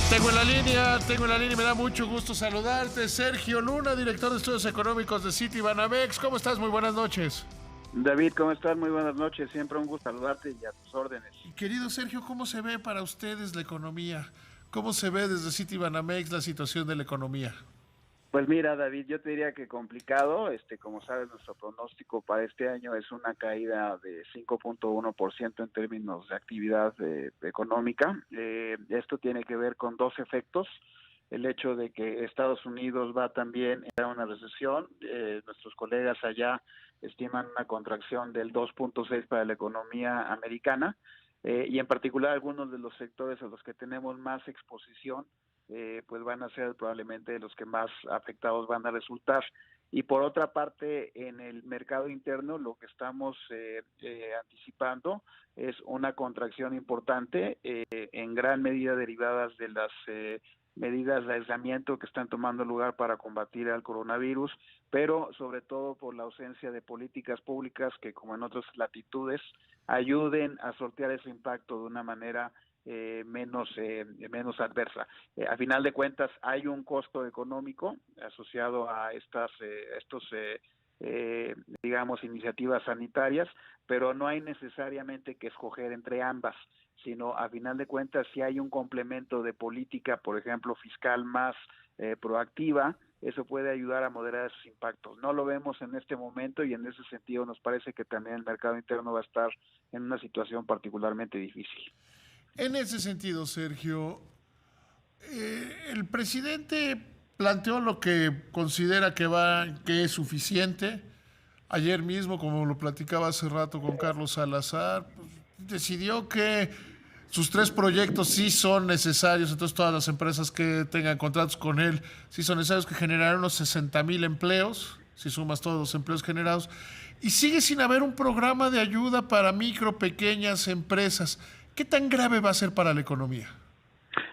Tengo en la línea, me da mucho gusto saludarte. Sergio Luna, director de Estudios Económicos de Citibanamex. ¿Cómo estás? Muy buenas noches. David, ¿cómo estás? Muy buenas noches. Siempre un gusto saludarte y a tus órdenes. Y querido Sergio, ¿cómo se ve para ustedes la economía? ¿Cómo se ve desde Citibanamex la situación de la economía? Pues mira, David, yo te diría que complicado. Como sabes, nuestro pronóstico para este año es una caída de 5.1% en términos de actividad económica. Esto tiene que ver con dos efectos. El hecho de que Estados Unidos va también a una recesión. Nuestros colegas allá estiman una contracción del 2.6 para la economía americana. Y en particular algunos de los sectores a los que tenemos más exposición, pues van a ser probablemente los que más afectados van a resultar. Y por otra parte, en el mercado interno lo que estamos anticipando es una contracción importante, en gran medida derivadas de las medidas de aislamiento que están tomando lugar para combatir al coronavirus, pero sobre todo por la ausencia de políticas públicas que, como en otras latitudes, ayuden a sortear ese impacto de una manera menos adversa. A final de cuentas, hay un costo económico asociado a digamos, iniciativas sanitarias, pero no hay necesariamente que escoger entre ambas, sino a final de cuentas si hay un complemento de política, por ejemplo, fiscal más proactiva, eso puede ayudar a moderar esos impactos. No lo vemos en este momento y en ese sentido nos parece que también el mercado interno va a estar en una situación particularmente difícil. En ese sentido, Sergio, el presidente planteó lo que considera que es suficiente. Ayer mismo, como lo platicaba hace rato con Carlos Salazar, pues, decidió que sus tres proyectos sí son necesarios, entonces todas las empresas que tengan contratos con él sí son necesarios, que generarán unos 60,000 empleos, si sumas todos los empleos generados, y sigue sin haber un programa de ayuda para micro, pequeñas empresas. ¿Qué tan grave va a ser para la economía?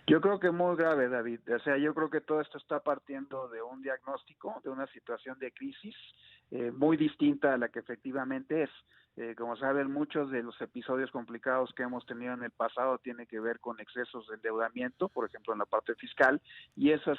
Yo creo que muy grave, David. O sea, yo creo que todo esto está partiendo de un diagnóstico, de una situación de crisis muy distinta a la que efectivamente es. Como saben, muchos de los episodios complicados que hemos tenido en el pasado tienen que ver con excesos de endeudamiento, por ejemplo, en la parte fiscal, y eso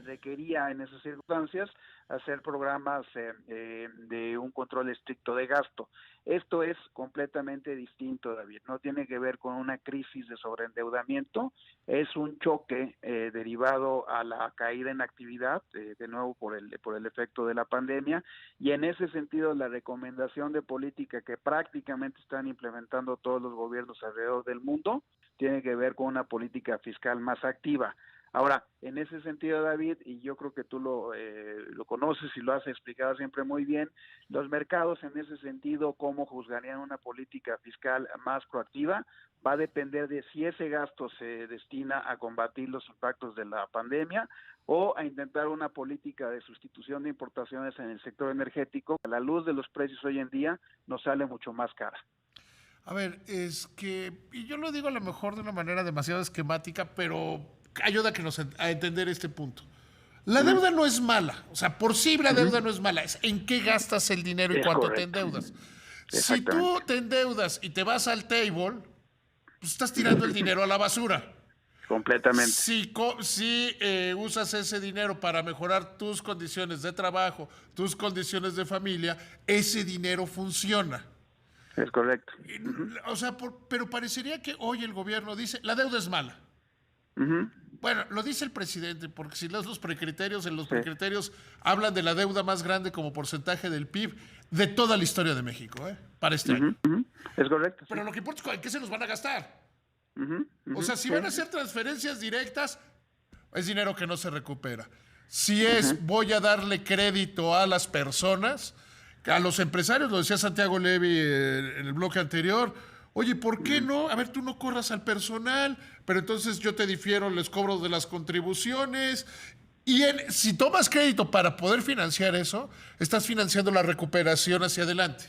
requería en esas circunstancias hacer programas de un control estricto de gasto. Esto es completamente distinto, David. No tiene que ver con una crisis de sobreendeudamiento, es un choque derivado a la caída en actividad, de nuevo por el efecto de la pandemia, y en ese sentido la recomendación de política que prácticamente están implementando todos los gobiernos alrededor del mundo tiene que ver con una política fiscal más activa. Ahora, en ese sentido, David, y yo creo que tú lo conoces y lo has explicado siempre muy bien, los mercados en ese sentido, cómo juzgarían una política fiscal más proactiva, va a depender de si ese gasto se destina a combatir los impactos de la pandemia o a intentar una política de sustitución de importaciones en el sector energético. A la luz de los precios hoy en día nos sale mucho más cara. A ver, es que, y yo lo digo a lo mejor de una manera demasiado esquemática, pero ayuda a entender este punto. La deuda no es mala, o sea, por sí la deuda no es mala, es en qué gastas el dinero y Es cuánto te correcto. endeudas. Si tú Exactamente. te endeudas y te vas al table, pues estás tirando el dinero a la basura. Completamente. Si usas ese dinero para mejorar tus condiciones de trabajo, tus condiciones de familia, ese dinero funciona. Es correcto. O sea, pero parecería que hoy el gobierno dice, la deuda es mala. Uh-huh. Bueno, lo dice el presidente, porque si lees los precriterios, en los Sí. precriterios hablan de la deuda más grande como porcentaje del PIB de toda la historia de México, para este año. Uh-huh. Uh-huh. Es correcto. Pero lo que importa es en qué se los van a gastar. Uh-huh. O Uh-huh. sea, si Sí. van a hacer transferencias directas, es dinero que no se recupera. Si Uh-huh. voy a darle crédito a las personas, a los empresarios, lo decía Santiago Levy en el bloque anterior, oye, ¿por qué no? A ver, tú no corras al personal, pero entonces yo te difiero, les cobro de las contribuciones. Y si tomas crédito para poder financiar eso, estás financiando la recuperación hacia adelante.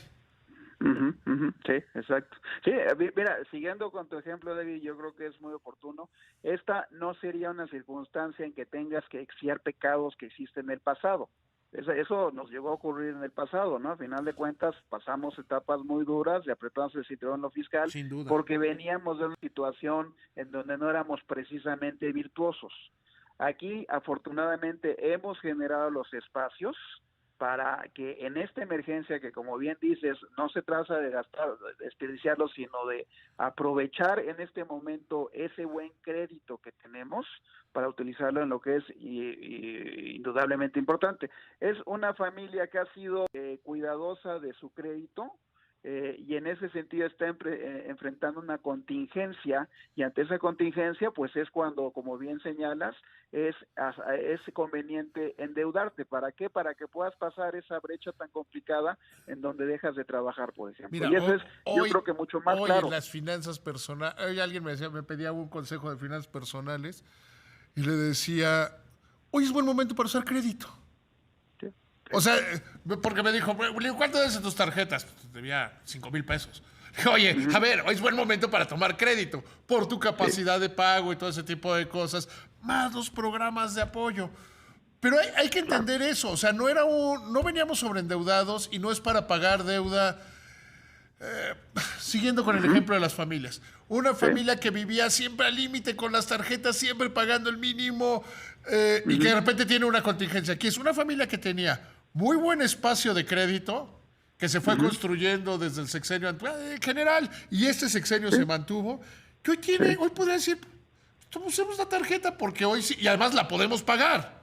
Uh-huh. Uh-huh. Sí, exacto. Sí, mira, siguiendo con tu ejemplo, David, yo creo que es muy oportuno. Esta no sería una circunstancia en que tengas que expiar pecados que existen en el pasado. Eso nos llegó a ocurrir en el pasado, ¿no? A final de cuentas pasamos etapas muy duras, le apretamos el cinturón en lo fiscal, Sin duda. porque veníamos de una situación en donde no éramos precisamente virtuosos. Aquí, afortunadamente, hemos generado los espacios para que en esta emergencia, que como bien dices, no se trata de gastar, de desperdiciarlo, sino de aprovechar en este momento ese buen crédito que tenemos para utilizarlo en lo que es indudablemente importante. Es una familia que ha sido cuidadosa de su crédito, y en ese sentido está enfrentando una contingencia, y ante esa contingencia pues es cuando, como bien señalas, es conveniente endeudarte. ¿Para qué? Para que puedas pasar esa brecha tan complicada en donde dejas de trabajar, por ejemplo. Mira, y eso yo creo que mucho más claro. En las finanzas personales, hoy alguien me pedía un consejo de finanzas personales y le decía, hoy es buen momento para usar crédito. O sea, porque me dijo, ¿cuánto debes en tus tarjetas? Pues debía 5,000 pesos. Dije, oye, a ver, hoy es buen momento para tomar crédito por tu capacidad de pago y todo ese tipo de cosas, más los programas de apoyo. Pero hay que entender eso, o sea, no veníamos sobreendeudados y no es para pagar deuda. Siguiendo con el ejemplo de las familias. Una familia que vivía siempre al límite con las tarjetas, siempre pagando el mínimo, y que de repente tiene una contingencia. Aquí es una familia que tenía muy buen espacio de crédito, que se fue construyendo desde el sexenio general, y este sexenio se mantuvo, que hoy podría decir, usemos la tarjeta porque hoy sí, y además la podemos pagar.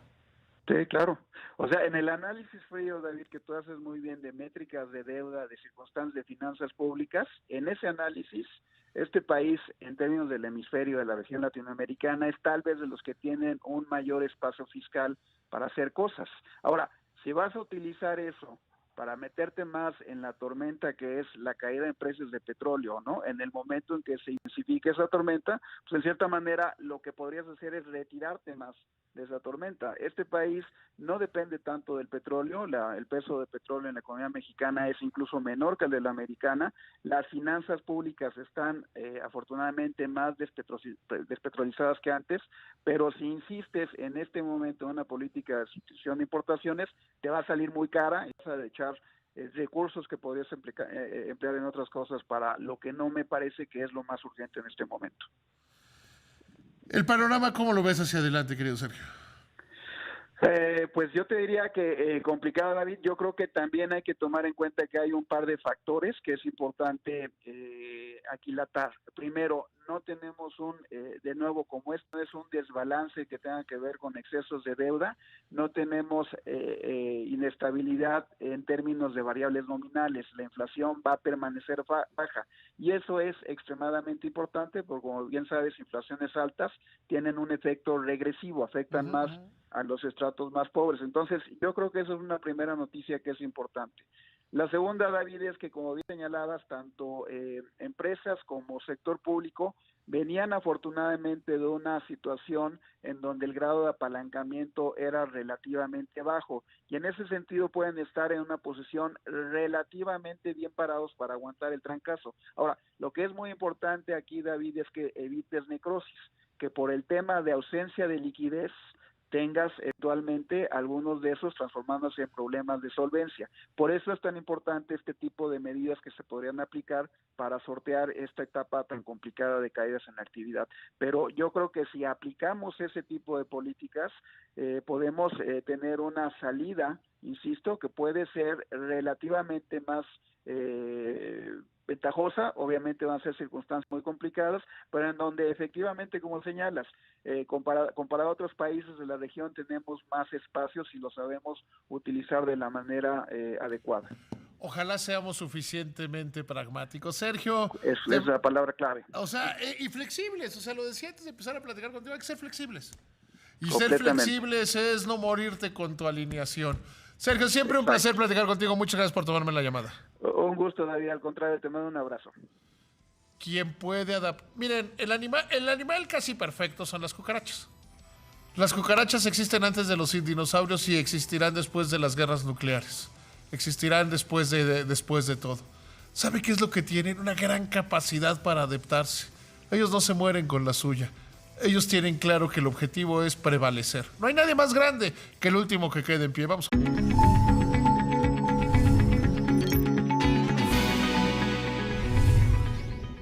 Sí, claro. O sea, en el análisis frío, David, que tú haces muy bien de métricas de deuda, de circunstancias de finanzas públicas, en ese análisis, este país, en términos del hemisferio de la región latinoamericana, es tal vez de los que tienen un mayor espacio fiscal para hacer cosas. Ahora, si vas a utilizar eso para meterte más en la tormenta que es la caída en precios de petróleo, ¿no? En el momento en que se intensifique esa tormenta, pues en cierta manera lo que podrías hacer es retirarte más de esa tormenta. Este país no depende tanto del petróleo, el peso de petróleo en la economía mexicana es incluso menor que el de la americana, las finanzas públicas están afortunadamente más despetrolizadas que antes, pero si insistes en este momento en una política de sustitución de importaciones, te va a salir muy cara y vas a echar recursos que podrías emplear en otras cosas para lo que no me parece que es lo más urgente en este momento. El panorama, ¿cómo lo ves hacia adelante, querido Sergio? Pues yo te diría que complicado, David. Yo creo que también hay que tomar en cuenta que hay un par de factores que es importante aquilatar. Primero, no tenemos de nuevo, como esto es un desbalance que tenga que ver con excesos de deuda, no tenemos inestabilidad en términos de variables nominales. La inflación va a permanecer baja y eso es extremadamente importante porque, como bien sabes, inflaciones altas tienen un efecto regresivo, afectan más a los estratos más pobres. Entonces, yo creo que eso es una primera noticia que es importante. La segunda, David, es que, como bien señalabas, tanto empresas como sector público venían afortunadamente de una situación en donde el grado de apalancamiento era relativamente bajo y en ese sentido pueden estar en una posición relativamente bien parados para aguantar el trancazo. Ahora, lo que es muy importante aquí, David, es que evites necrosis, que por el tema de ausencia de liquidez tengas eventualmente algunos de esos transformándose en problemas de solvencia. Por eso es tan importante este tipo de medidas que se podrían aplicar para sortear esta etapa tan complicada de caídas en la actividad. Pero yo creo que si aplicamos ese tipo de políticas, podemos tener una salida, insisto, que puede ser relativamente más ventajosa. Obviamente van a ser circunstancias muy complicadas, pero en donde efectivamente, como señalas, comparado a otros países de la región, tenemos más espacios y lo sabemos utilizar de la manera adecuada. Ojalá seamos suficientemente pragmáticos. Sergio. Es la palabra clave. O sea, y flexibles. O sea, lo decía antes de empezar a platicar contigo, hay que ser flexibles. Y ser flexibles es no morirte con tu alineación. Sergio, siempre un placer platicar contigo. Muchas gracias por tomarme la llamada. Un gusto, David. Al contrario, te mando un abrazo. ¿Quién puede adaptar? Miren, el animal casi perfecto son las cucarachas. Las cucarachas existen antes de los dinosaurios y existirán después de las guerras nucleares. Existirán después de todo. ¿Sabe qué es lo que tienen? Una gran capacidad para adaptarse. Ellos no se mueren con la suya. Ellos tienen claro que el objetivo es prevalecer. No hay nadie más grande que el último que quede en pie. Vamos.